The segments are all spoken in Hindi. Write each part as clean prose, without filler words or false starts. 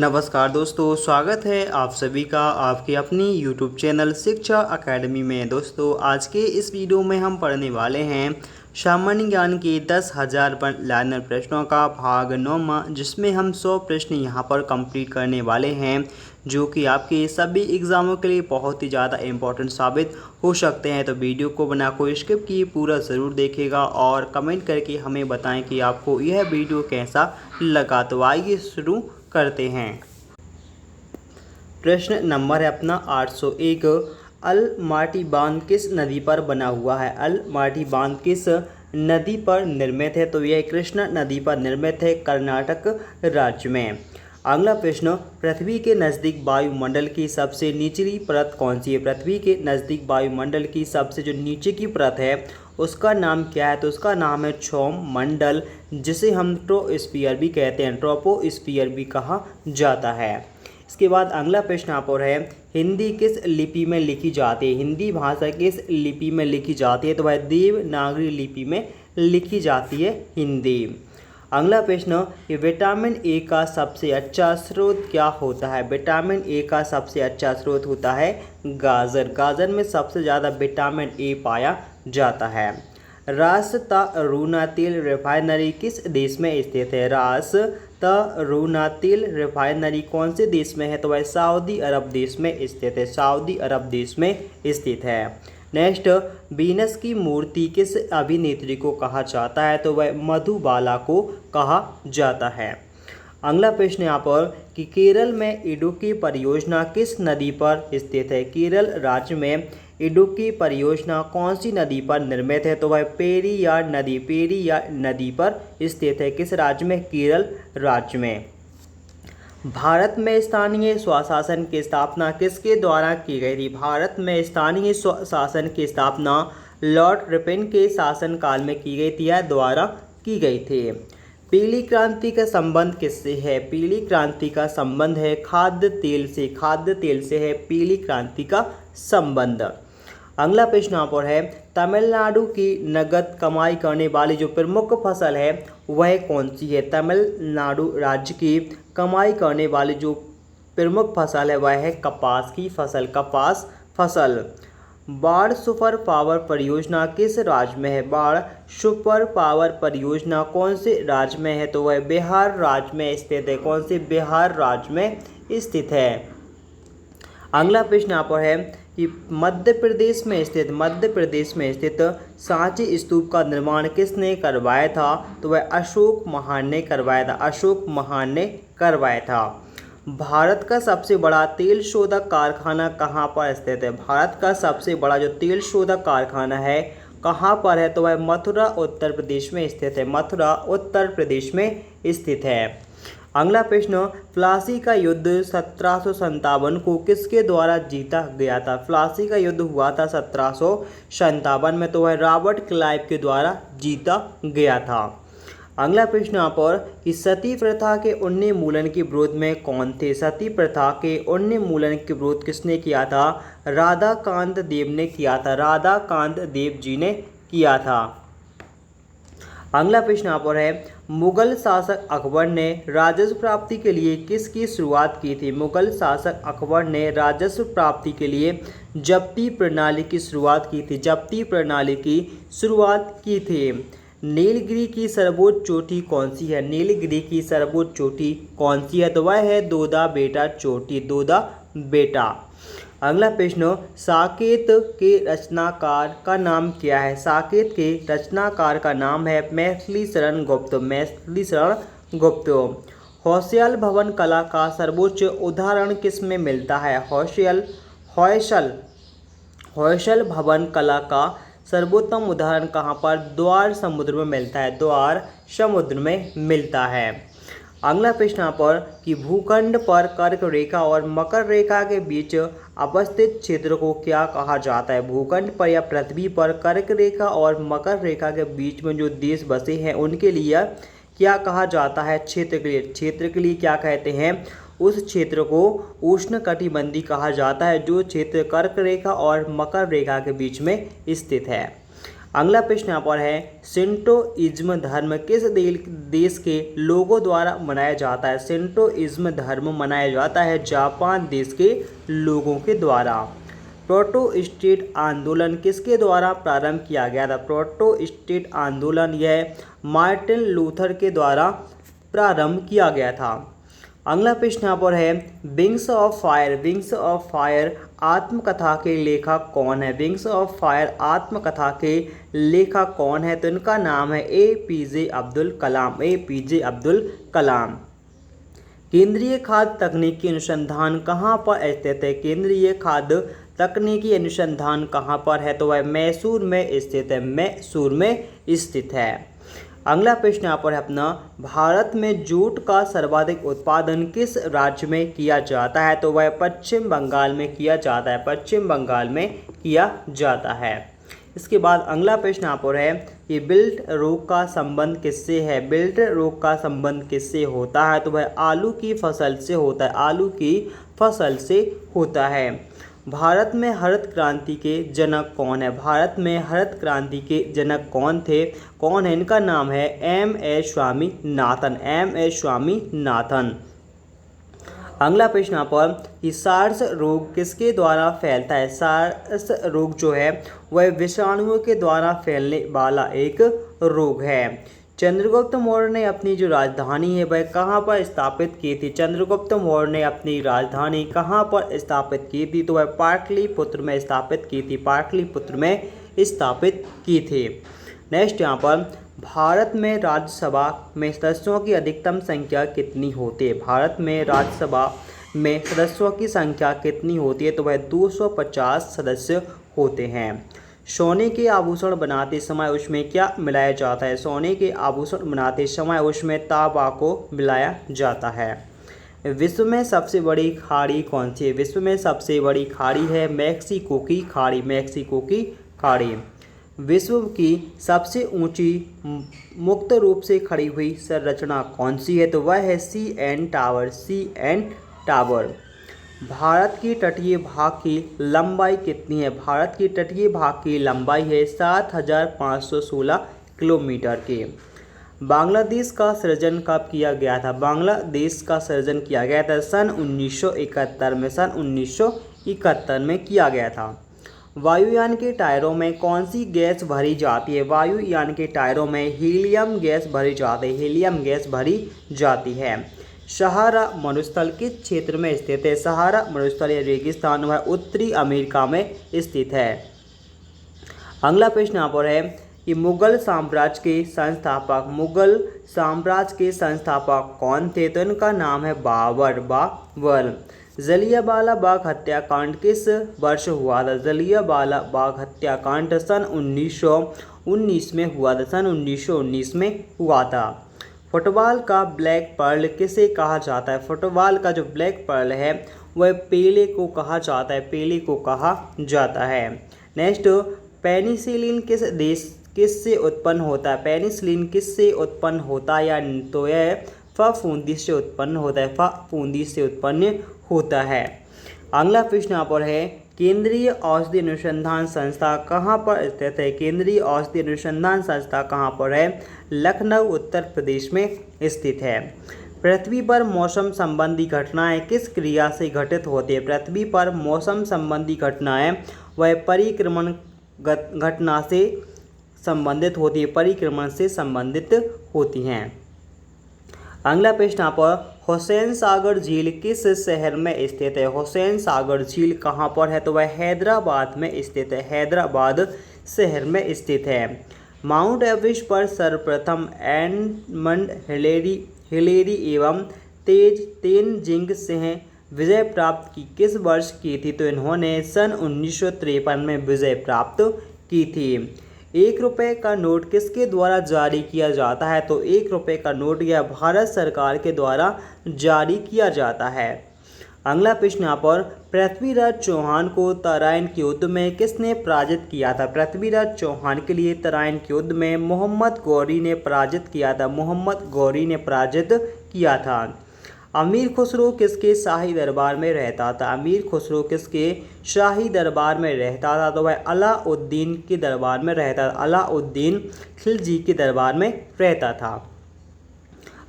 नमस्कार दोस्तों, स्वागत है आप सभी का आपके अपनी YouTube चैनल शिक्षा अकेडमी में। दोस्तों, आज के इस वीडियो में हम पढ़ने वाले हैं सामान्य ज्ञान के 10,000 वन लाइनर प्रश्नों का भाग 9वां, जिसमें हम 100 प्रश्न यहां पर कंप्लीट करने वाले हैं, जो कि आपके सभी एग्ज़ामों के लिए बहुत ही ज़्यादा इम्पोर्टेंट साबित हो सकते हैं। तो वीडियो को बिना कोई स्किप किए पूरा ज़रूर देखिएगा और कमेंट करके हमें बताएं कि आपको यह वीडियो कैसा लगा। तो आइए शुरू करते हैं। प्रश्न नंबर है अपना 801। अलमाटी बांध किस नदी पर बना हुआ है? अलमाटी बांध किस नदी पर निर्मित है? तो यह कृष्णा नदी पर निर्मित है, कर्नाटक राज्य में। अगला प्रश्न, पृथ्वी के नज़दीक वायुमंडल की सबसे निचली परत कौन सी है? पृथ्वी के नज़दीक वायुमंडल की सबसे जो नीचे की परत है उसका नाम क्या है? तो उसका नाम है क्षौम मंडल, जिसे हम ट्रोपोस्फियर भी कहते हैं, ट्रोपोस्फियर भी कहा जाता है। इसके बाद अगला प्रश्न आप और है, हिंदी किस लिपि में लिखी जाती है? हिंदी भाषा किस लिपि में लिखी जाती है? तो वह देवनागरी लिपि में लिखी जाती है हिंदी। अगला प्रश्न, कि विटामिन ए का सबसे अच्छा स्रोत क्या होता है? विटामिन ए का सबसे अच्छा स्रोत होता है गाजर। गाजर में सबसे ज़्यादा विटामिन ए पाया जाता है। रास तरुणा तेल रिफाइनरी किस देश में स्थित है? रास तरुणा तेल रिफाइनरी कौन से देश में है? तो वह सऊदी अरब देश में स्थित है, सऊदी अरब देश में स्थित है। नेक्स्ट, वीनस की मूर्ति किस अभिनेत्री को कहा जाता है? तो वह मधुबाला को कहा जाता है। अगला प्रश्न यहाँ पर, कि केरल में इडुक्की परियोजना किस नदी पर स्थित है? केरल राज्य में इडुक्की परियोजना कौन सी नदी पर निर्मित है? तो वह पेरियार नदी पर स्थित है। किस राज्य में? केरल राज्य में। भारत में स्थानीय स्वशासन की स्थापना किसके द्वारा की गई थी? भारत में स्थानीय स्वशासन की स्थापना लॉर्ड रिपन के शासनकाल में की गई थी या द्वारा की गई थी। पीली क्रांति का संबंध किससे है? पीली क्रांति का संबंध है खाद्य तेल से, खाद्य तेल से है पीली क्रांति का संबंध। अगला प्रश्न यहाँ पर है, तमिलनाडु की नगद कमाई करने वाली जो प्रमुख फसल है वह कौन सी है? तमिलनाडु राज्य की कमाई करने वाली जो प्रमुख फसल है वह है कपास की फसल, कपास फसल। बाढ़ सुपर पावर परियोजना किस राज्य में है? बाढ़ सुपर पावर परियोजना कौन से राज्य में है? तो वह बिहार राज्य में स्थित है। कौन से? बिहार राज्य में स्थित है। अगला प्रश्न यहाँ पर है, कि मध्य प्रदेश में स्थित सांची स्तूप का निर्माण किसने करवाया था? तो वह अशोक महान ने करवाया था, अशोक महान ने करवाया था। भारत का सबसे बड़ा तेल शोधक कारखाना कहाँ पर स्थित है? भारत का सबसे बड़ा जो तेल शोधक कारखाना है कहाँ पर है? तो वह मथुरा उत्तर प्रदेश में स्थित है, मथुरा उत्तर प्रदेश में स्थित है। अगला प्रश्न, प्लासी का युद्ध 1757 को किसके द्वारा जीता गया था? प्लासी का युद्ध हुआ था 1757 में, तो वह रॉबर्ट क्लाइव के द्वारा जीता गया था। अगला प्रश्न यहाँ पर, कि सती प्रथा के उन्मूलन के विरोध में कौन थे? सती प्रथा के उन्मूलन के विरोध किसने किया था? राधाकांत देव ने किया था, राधाकांत देव जी ने किया था। अगला प्रश्न यहाँ पर है, मुगल शासक अकबर ने राजस्व प्राप्ति के लिए किसकी शुरुआत की थी? मुगल शासक अकबर ने राजस्व प्राप्ति के लिए जब्ती प्रणाली की शुरुआत की थी, जब्ती प्रणाली की शुरुआत की थी। नीलगिरी की सर्वोच्च चोटी कौन सी है? नीलगिरी की सर्वोच्च चोटी कौन सी है? तो वह है दोदा बेटा चोटी, दोदा बेटा। अगला प्रश्न, साकेत के रचनाकार का नाम क्या है? साकेत के रचनाकार का नाम है मैथिली शरण गुप्त, मैथिली शरण गुप्त। होयसल भवन कला का सर्वोच्च उदाहरण किस में मिलता है? होयसल भवन कला का सर्वोत्तम उदाहरण कहाँ पर? द्वार समुद्र में मिलता है, द्वार समुद्र में मिलता है। अगला प्रश्न यहाँ पर, कि भूखंड पर कर्क रेखा और मकर रेखा के बीच अवस्थित क्षेत्र को क्या कहा जाता है? भूखंड पर या पृथ्वी पर कर्क रेखा और मकर रेखा के बीच में जो देश बसे हैं उनके लिए क्या कहा जाता है? क्षेत्र के लिए, क्षेत्र के लिए क्या कहते हैं? उस क्षेत्र को उष्णकटिबंधीय कहा जाता है, जो क्षेत्र कर्क रेखा और मकर रेखा के बीच में स्थित है। अगला प्रश्न यहाँ पर है, शिंटोइज्म धर्म किस देश के लोगों द्वारा मनाया जाता है? शिंटोइज्म धर्म मनाया जाता है जापान देश के लोगों के द्वारा। प्रोटोस्टेंट आंदोलन किसके द्वारा प्रारंभ किया गया था? प्रोटोस्टेंट आंदोलन यह मार्टिन लूथर के द्वारा प्रारंभ किया गया था। अगला प्रश्न यहाँ पर है, wings of fire, wings of fire आत्मकथा के लेखक कौन है? विंग्स ऑफ फायर आत्मकथा के लेखक कौन है? तो इनका नाम है APJ अब्दुल कलाम, APJ अब्दुल कलाम। केंद्रीय खाद्य तकनीकी अनुसंधान कहाँ पर स्थित है? केंद्रीय खाद्य तकनीकी अनुसंधान कहाँ पर है? तो वह मैसूर में स्थित है, मैसूर में स्थित है। अगला प्रश्न यहाँ पर है अपना, भारत में जूट का सर्वाधिक उत्पादन किस राज्य में किया जाता है? तो वह पश्चिम बंगाल में किया जाता है, पश्चिम बंगाल में किया जाता है। इसके बाद अगला प्रश्न यहाँ पर है कि बिल्ट रोग का संबंध किससे है? बिल्ट रोग का संबंध किससे होता है? तो वह आलू की फसल से होता है, आलू की फसल से होता है। भारत में हरित क्रांति के जनक कौन है? भारत में हरित क्रांति के जनक कौन थे? कौन है? इनका नाम है MS स्वामीनाथन, MS स्वामीनाथन। अगला प्रश्न यहाँ पर कि सार्स रोग किसके द्वारा फैलता है? सार्स रोग जो है वह विषाणुओं के द्वारा फैलने वाला एक रोग है। चंद्रगुप्त मौर्य ने अपनी जो राजधानी है वह कहाँ पर स्थापित की थी? चंद्रगुप्त मौर्य ने अपनी राजधानी कहाँ पर स्थापित की थी? तो वह पाटलिपुत्र में स्थापित की थी, पाटलिपुत्र में स्थापित की थी। नेक्स्ट यहाँ पर, भारत में राज्यसभा में सदस्यों की अधिकतम संख्या कितनी होती है? भारत में राज्यसभा में सदस्यों की संख्या कितनी होती है? तो वह 250 सदस्य होते हैं। सोने के आभूषण बनाते समय उसमें क्या मिलाया जाता है? सोने के आभूषण बनाते समय उसमें तांबा को मिलाया जाता है। विश्व में सबसे बड़ी खाड़ी कौन सी है? विश्व में सबसे बड़ी खाड़ी है मैक्सिको की खाड़ी, मैक्सिको की खाड़ी। विश्व की सबसे ऊंची मुक्त रूप से खड़ी हुई संरचना कौन सी है? तो वह है CN tower, CN tower. Bharat की तटीय भाग की लंबाई कितनी है? भारत की तटीय भाग की लंबाई है 7516 किलोमीटर की। बांग्लादेश का सृजन कब किया गया था? बांग्लादेश का सृजन किया गया था सन 1971 में, सन 1971 में किया गया था। वायुयान के टायरों में कौन सी गैस भरी जाती है? वायुयान के टायरों में हीलियम गैस भरी जाती है, हीलियम गैस भरी जाती है। सहारा मरुस्थल किस क्षेत्र में स्थित है? सहारा मरुस्थल या रेगिस्तान वह उत्तरी अमेरिका में स्थित है। अगला प्रश्न यहाँ पर है कि मुगल साम्राज्य के संस्थापक, मुगल साम्राज्य के संस्थापक कौन थे? तो इनका नाम है बाबर, बाबर। जलियांवाला बाग हत्याकांड किस वर्ष हुआ था? जलियांवाला बाग हत्याकांड सन 1919 में हुआ था, सन 1919 में हुआ था। फुटबॉल का ब्लैक पर्ल किसे कहा जाता है? फुटबॉल का जो ब्लैक पर्ल है वह पेले को कहा जाता है, पेले को कहा जाता है। नेक्स्ट, पेनिसिलिन किससे उत्पन्न होता है? पेनिसिलिन किससे उत्पन्न होता है? या तो यह फफूंदी से उत्पन्न होता है, फफूंदी से उत्पन्न होता है। अगला प्रश्न यहाँ पर है, केंद्रीय औषधि अनुसंधान संस्था कहाँ पर स्थित है? केंद्रीय औषधि अनुसंधान संस्था कहाँ पर है? लखनऊ उत्तर प्रदेश में स्थित है। पृथ्वी पर मौसम संबंधी घटनाएं किस क्रिया से घटित होती है? पृथ्वी पर मौसम संबंधी घटनाएं वह परिक्रमण घटना से संबंधित होती है, परिक्रमण से संबंधित होती हैं। अगला प्रश्न यहाँ पर, हुसैन सागर झील किस शहर में स्थित है? हुसैन सागर झील कहाँ पर है? तो वह हैदराबाद में स्थित है, हैदराबाद शहर में स्थित है। माउंट एवरेस्ट पर सर्वप्रथम एडमंड हिलेरी एवं तेनजिंग सिंह विजय प्राप्त की किस वर्ष की थी? तो इन्होंने सन 1953 में विजय प्राप्त की थी। 1 रुपये का नोट किसके द्वारा जारी किया जाता है? तो 1 रुपये का नोट यह भारत सरकार के द्वारा जारी किया जाता है। अगला प्रश्न यहाँ पर, पृथ्वीराज चौहान को तराइन के युद्ध में किसने पराजित किया था? पृथ्वीराज चौहान के लिए तराइन के युद्ध में मोहम्मद गौरी ने पराजित किया था, मोहम्मद गौरी ने पराजित किया था। अमीर खुसरो किसके शाही दरबार में रहता था? अमीर खुसरो किसके शाही दरबार में रहता था? तो वह अलाउद्दीन के दरबार में रहता था। अलाउद्दीन खिलजी के दरबार में रहता था।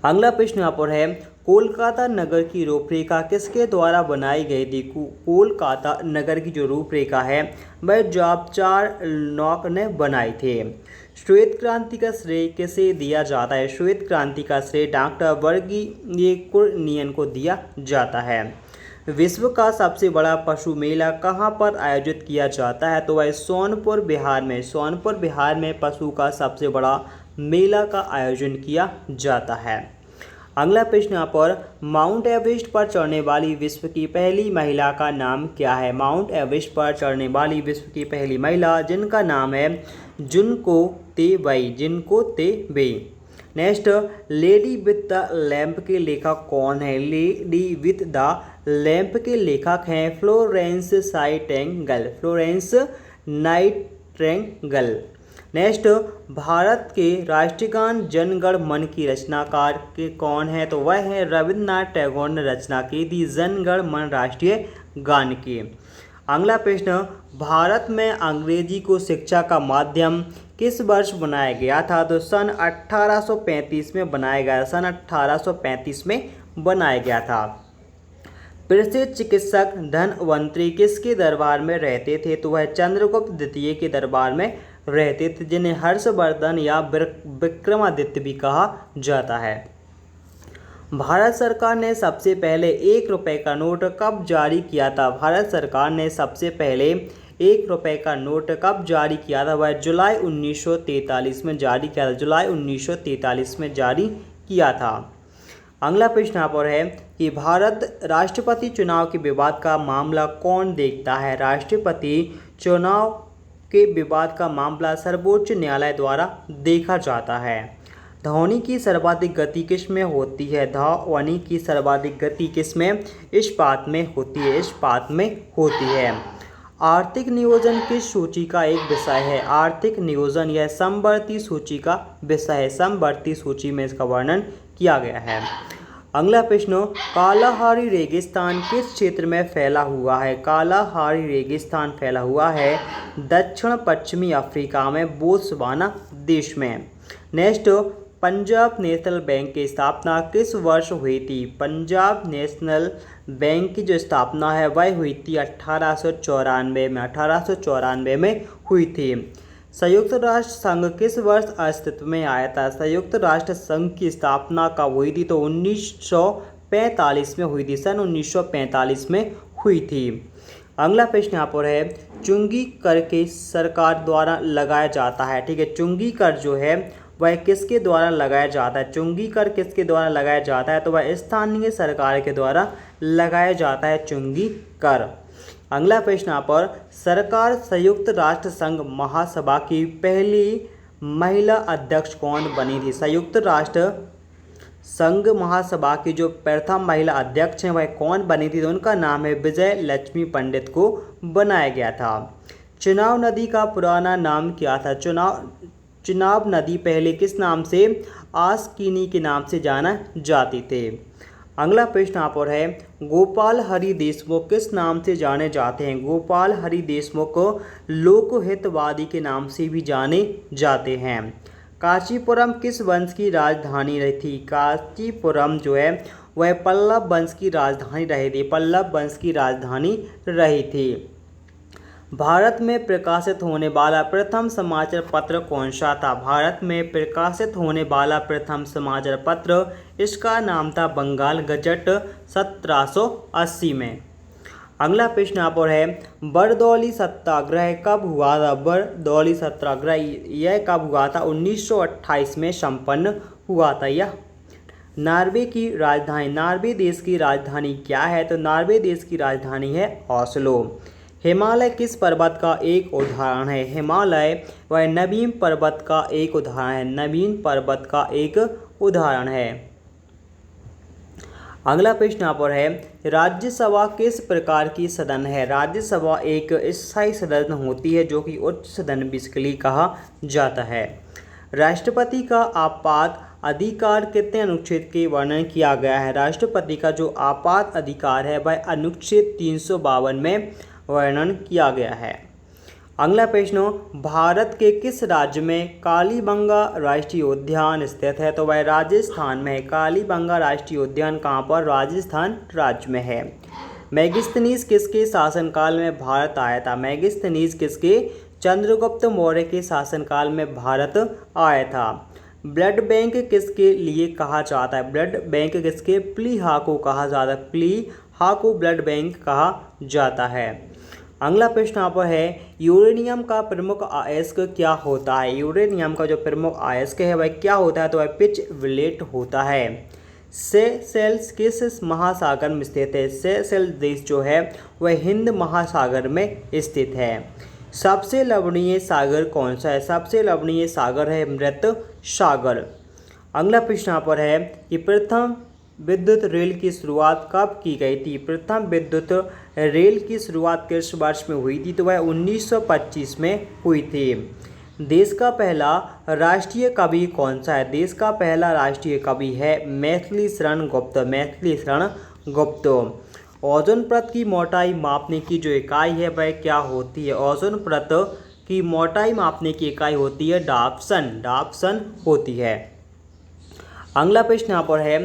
अगला प्रश्न यहाँ पर है, कोलकाता नगर की रूपरेखा किसके द्वारा बनाई गई थी? कोलकाता नगर की जो रूपरेखा है वह जॉब चारनॉक ने बनाई थी। श्वेत क्रांति का श्रेय किसे दिया जाता है? श्वेत क्रांति का श्रेय डॉक्टर वर्गीय कुरियन को दिया जाता है। विश्व का सबसे बड़ा पशु मेला कहाँ पर आयोजित किया जाता है? तो वह सोनपुर बिहार में। सोनपुर बिहार में पशु का सबसे बड़ा मेला का आयोजन किया जाता है। अगला प्रश्न यहाँ पर, माउंट एवरेस्ट पर चढ़ने वाली विश्व की पहली महिला का नाम क्या है? माउंट एवरेस्ट पर चढ़ने वाली विश्व की पहली महिला जिनका नाम है जुनको तेबई। जुनको Tabei. Next, lady with the lamp के लेखक कौन है? लेडी विथ द लैम्प के लेखक हैं Florence Nightingale. Florence Nightingale. Next, Bharat के राष्ट्रगान जन गण मन की रचनाकार के कौन है? तो वह है रविन्द्रनाथ टैगोर ने रचना की थी जन गण मन राष्ट्रीय गान की। अगला प्रश्न, भारत में अंग्रेजी को शिक्षा का माध्यम किस वर्ष बनाया गया था? तो सन 1835 में बनाया गया। सन 1835 में बनाया गया था। प्रसिद्ध चिकित्सक धनवंतरी किसके दरबार में रहते थे? तो वह चंद्रगुप्त द्वितीय के दरबार में रहते थे, जिन्हें हर्षवर्धन या विक्रमादित्य भी कहा जाता है। भारत सरकार ने सबसे पहले 1 रुपये का नोट कब जारी किया था? भारत सरकार ने सबसे पहले 1 रुपये का नोट कब जारी किया था? वह जुलाई 1943 में जारी किया था। जुलाई 1943 में जारी किया था। अगला प्रश्न यहाँ पर है कि भारत राष्ट्रपति चुनाव के विवाद का मामला कौन देखता है? राष्ट्रपति चुनाव के विवाद का मामला सर्वोच्च न्यायालय द्वारा देखा जाता है। ध्वनि की सर्वाधिक गति किस में होती है? ध्वनि की सर्वाधिक गति किस में? इस्पात में होती है। इस्पात में होती है। आर्थिक नियोजन किस सूची का एक विषय है? आर्थिक नियोजन यह समवर्ती सूची का विषय है। समवर्ती सूची में इसका वर्णन किया गया है। अगला प्रश्न, कालाहारी रेगिस्तान किस क्षेत्र में फैला हुआ है? कालाहारी रेगिस्तान फैला हुआ है दक्षिण पश्चिमी अफ्रीका में बोत्सवाना देश में। नेक्स्ट, पंजाब नेशनल बैंक की स्थापना किस वर्ष हुई थी? पंजाब नेशनल बैंक की जो स्थापना है वह हुई थी 1894 में। 1894 में हुई थी। संयुक्त राष्ट्र संघ किस वर्ष अस्तित्व में आया था? संयुक्त राष्ट्र संघ की स्थापना कब हुई थी? तो 1945 में हुई थी। सन 1945 में हुई थी। अगला प्रश्न यहाँ पर है, चुंगी कर के सरकार द्वारा लगाया जाता है। ठीक है, चुंगी कर जो है वह किसके द्वारा लगाया जाता है? चुंगी कर किसके द्वारा लगाया जाता है? तो वह स्थानीय सरकार के द्वारा लगाया जाता है चुंगी कर। अगला प्रश्न यहाँ पर, सरकार संयुक्त राष्ट्र संघ महासभा की पहली महिला अध्यक्ष कौन बनी थी? संयुक्त राष्ट्र संघ महासभा की जो प्रथम महिला अध्यक्ष हैं वह कौन बनी थी? तो उनका नाम है विजय लक्ष्मी पंडित को बनाया गया था। चुनाव नदी का पुराना नाम क्या था? चुनाव नदी पहले किस नाम से? आस्किनी के नाम से जाना जाती थे। अगला प्रश्न यहाँ पर है, गोपाल हरि देशमुख किस नाम से जाने जाते हैं? गोपाल हरि देशमुख लोकहितवादी के नाम से भी जाने जाते हैं। कांचीपुरम किस वंश की राजधानी रही थी? कांचीपुरम जो है वह पल्लव वंश की राजधानी रही थी। पल्लव वंश की राजधानी रही थी। भारत में प्रकाशित होने वाला प्रथम समाचार पत्र कौन सा था? भारत में प्रकाशित होने वाला प्रथम समाचार पत्र, इसका नाम था बंगाल गजट 1780 में। अगला प्रश्न यहाँ पर है, बरदौली सत्याग्रह कब हुआ था? बरदौली सत्याग्रह यह कब हुआ था? 1928 में संपन्न हुआ था। यह नॉर्वे की राजधानी, नॉर्वे देश की राजधानी क्या है? तो नॉर्वे देश की राजधानी है ओस्लो। हिमालय किस पर्वत का एक उदाहरण है? हिमालय वह नवीन पर्वत का एक उदाहरण है। नवीन पर्वत का एक उदाहरण है। अगला प्रश्न यहाँ पर है, राज्यसभा किस प्रकार की सदन है? राज्यसभा एक स्थायी सदन होती है जो कि उच्च सदन बेसिकली कहा जाता है। राष्ट्रपति का आपात अधिकार कितने अनुच्छेद के वर्णन किया गया है? राष्ट्रपति का जो आपात अधिकार है वह अनुच्छेद 352 में वर्णन किया गया है। अगला प्रश्न, भारत के किस राज्य में कालीबंगा राष्ट्रीय उद्यान स्थित है? तो वह राजस्थान में है। कालीबंगा राष्ट्रीय उद्यान कहाँ पर? राजस्थान राज्य में है। मेगास्थनीज किसके शासनकाल में भारत आया था? मेगास्थनीज किसके? चंद्रगुप्त मौर्य के शासनकाल में भारत आया था। ब्लड बैंक किसके लिए कहा जाता है? ब्लड बैंक किसके? प्लीहा कहा जाता है। प्लीहा ब्लड बैंक कहा जाता है। अगला प्रश्न यहाँ पर है, यूरेनियम का प्रमुख अयस्क क्या होता है? यूरेनियम का जो प्रमुख अयस्क है वह क्या होता है? तो वह पिच विलेट होता है। सेशेल्स किस महासागर में स्थित है? सेशेल्स देश जो है वह हिंद महासागर में स्थित है। सबसे लवणीय सागर कौन सा है? सबसे लवणीय सागर है मृत सागर। अगला प्रश्न यहाँ पर है कि प्रथम विद्युत रेल की शुरुआत कब की गई थी? प्रथम विद्युत रेल की शुरुआत किस वर्ष में हुई थी? तो वह 1925 में हुई थी। देश का पहला राष्ट्रीय कवि कौन सा है? देश का पहला राष्ट्रीय कवि है मैथिली शरण गुप्त। मैथिली शरण गुप्त। ओजोन परत की मोटाई मापने की जो इकाई है वह क्या होती है? ओजोन परत की मोटाई मापने की इकाई होती है डाप्सन। डाप्सन होती है। अगला प्रश्न यहाँ पर है,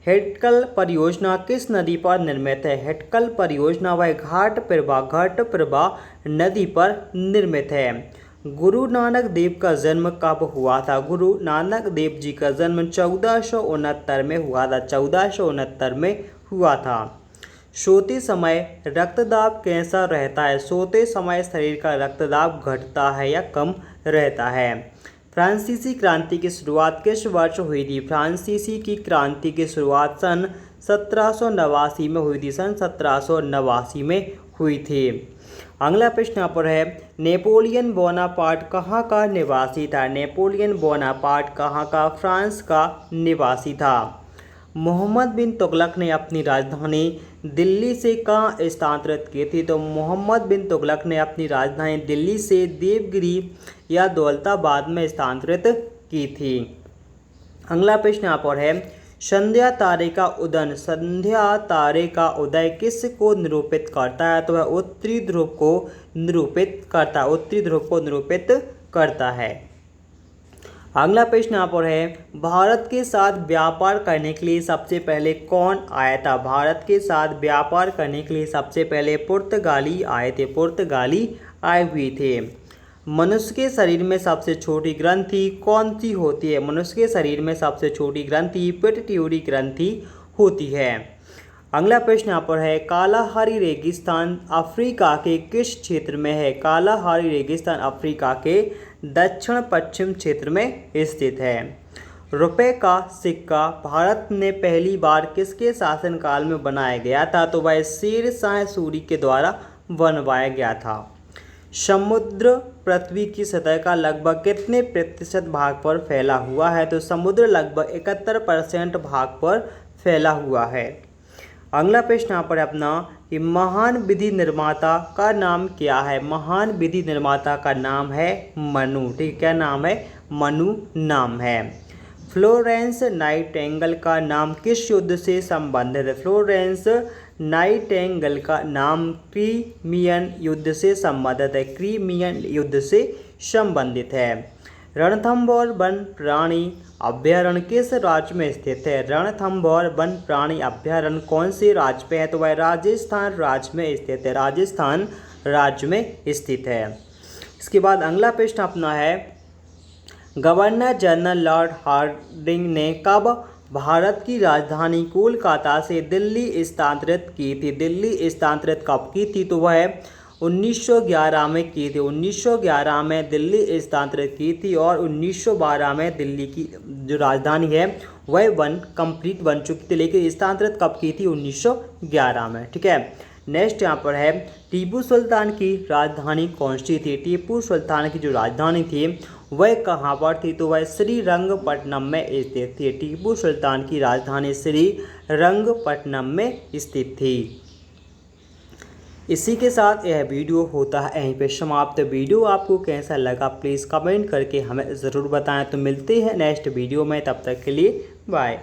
हेटकल परियोजना किस नदी पर निर्मित है? हेटकल परियोजना वह घाटप्रभा नदी पर निर्मित है। गुरु नानक देव का जन्म कब हुआ था? गुरु नानक देव जी का जन्म 1469 में हुआ था। 1469 में हुआ था। सोते समय रक्तदाब कैसा रहता है? सोते समय शरीर का रक्तदाब घटता है या कम रहता है। फ्रांसीसी क्रांति की शुरुआत किस वर्ष हुई थी? फ्रांसीसी की क्रांति की शुरुआत सन 1789 में हुई थी। सन 1789 में हुई थी। अगला प्रश्न यहाँ पर है, नेपोलियन बोनापार्ट कहाँ का निवासी था? नेपोलियन बोनापार्ट कहाँ का? फ्रांस का निवासी था। मोहम्मद बिन तुगलक ने अपनी राजधानी दिल्ली से कहाँ स्थानांतरित की थी? तो मोहम्मद बिन तुगलक ने अपनी राजधानी दिल्ली से देवगिरी या दौलताबाद में स्थानांतरित की थी। अगला प्रश्न यहाँ पर है, संध्या तारे का उदय। संध्या तारे का उदय किस को निरूपित करता है? तो वह उत्तरी ध्रुव को निरूपित करता है। उत्तरी ध्रुव को निरूपित करता है। अगला प्रश्न यहाँ पर है, भारत के साथ व्यापार करने के लिए सबसे पहले कौन आया था? भारत के साथ व्यापार करने के लिए सबसे पहले पुर्तगाली आए थे। पुर्तगाली आए हुए थे। मनुष्य के शरीर में सबसे छोटी ग्रंथि कौन सी होती है? मनुष्य के शरीर में सबसे छोटी ग्रंथि पिट्यूटरी ग्रंथि होती है। अगला प्रश्न यहाँ पर है, कालाहारी रेगिस्तान अफ्रीका के किस क्षेत्र में है? कालाहारी रेगिस्तान अफ्रीका के दक्षिण पश्चिम क्षेत्र में स्थित है। रुपए का सिक्का भारत में पहली बार किसके शासनकाल में बनाया गया था? तो वह शेर शाह सूरी के द्वारा बनवाया गया था। समुद्र पृथ्वी की सतह का लगभग कितने प्रतिशत भाग पर फैला हुआ है? तो समुद्र लगभग 71% भाग पर फैला हुआ है। अगला प्रश्न यहाँ पर अपना कि महान विधि निर्माता का नाम क्या है? महान विधि निर्माता का नाम है मनु। ठीक, क्या नाम है? मनु नाम है। फ्लोरेंस नाइटिंगेल का नाम किस युद्ध से संबंधित है? फ्लोरेंस नाइटिंगेल का नाम क्रीमियन युद्ध से संबंधित है। क्रीमियन युद्ध से संबंधित है। रणथंभौर वन प्राणी अभ्यारण्य किस राज्य में स्थित है? रणथंभौर वन प्राणी अभ्यारण्य कौन से राज्य में है? तो वह राजस्थान राज्य में स्थित है। राजस्थान राज्य में स्थित है। इसके बाद अगला प्रश्न अपना है, गवर्नर जनरल लॉर्ड हार्डिंग ने कब भारत की राजधानी कोलकाता से दिल्ली स्थानांतरित की थी? दिल्ली स्थानांतरित कब की थी? तो वह 1911 में की थी। 1911 में दिल्ली स्थानांतरित की थी और 1912 में दिल्ली की जो राजधानी है वह कंप्लीट बन चुकी थी, लेकिन स्थानांतरित कब की थी? 1911 में। ठीक है। नेक्स्ट यहाँ पर है, टीपू सुल्तान की राजधानी कौन सी थी? टीपू सुल्तान की जो राजधानी थी वह कहाँ पर थी? तो वह श्रीरंगपट्टनम में स्थित थी। टीपू सुल्तान की राजधानी श्रीरंगपट्टनम में स्थित थी। इसी के साथ यह वीडियो होता है यहीं पे समाप्त। वीडियो आपको कैसा लगा प्लीज़ कमेंट करके हमें ज़रूर बताएं। तो मिलते हैं नेक्स्ट वीडियो में, तब तक के लिए बाय।